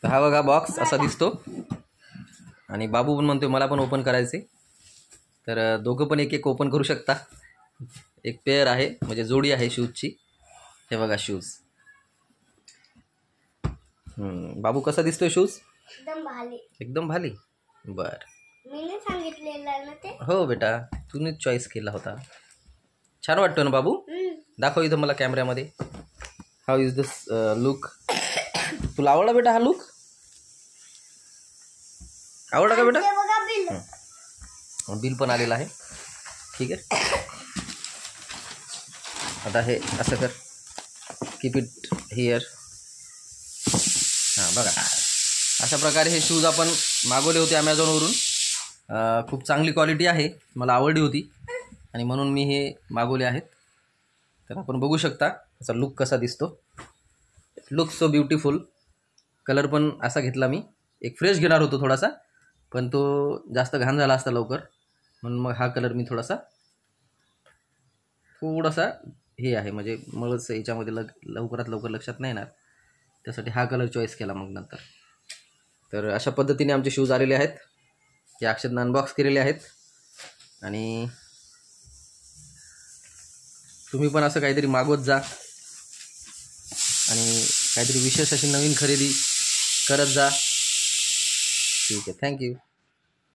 तर हा बघा बॉक्स असा दिसतो आणि बाबू पण म्हणतोय मला पण ओपन करायचे. तर दोघं पण एक एक ओपन करू शकता. एक पेअर आहे म्हणजे जोडी आहे शूजची. हे बघा शूज. बाबू कसा दिसतोय शूज? एकदम भारी. एकदम भारी. बर मीने सांगितलेलं ना ते. हो बेटा तूनेच चॉईस केला होता. छान वाटतो ना बाबू? दाखव इथं मला कॅमेऱ्यामध्ये. How is this look? तुला आवडला बेटा हा लुक? आवडला का बेटा? बिल पण आलेलं आहे. ठीक आहे. आता हे असं कर. Keep it here. हां बघा अशा प्रकारे हे शूज आपण मागवले होते ॲमेझॉनवरून. खूप चांगली क्वालिटी आहे. मला आवडली होती आणि म्हणून मी हे मागवले आहेत. तर आपण बघू शकता त्याचा लुक कसा दिसतो. Look so beautiful. कलर पण असा घेतला मी. एक फ्रेश घेणार होतो थोडासा पण तो जास्त घाण झाला असता लवकर म्हणून मग हा कलर मी थोडासा हे आहे म्हणजे मळच याच्यामध्ये लवकरात लवकर लक्षात नाही येणार त्यासाठी हा कलर चॉईस केला मग नंतर. तर अशा पद्धतीने आमचे शूज आलेले आहेत. हे अक्षतनं अनबॉक्स केलेले आहेत आणि तुम्ही पण असं काहीतरी मागवत जा आणि काहीतरी विशेष अशी नवीन खरेदी करत जा. ठीक आहे. थँक्यू.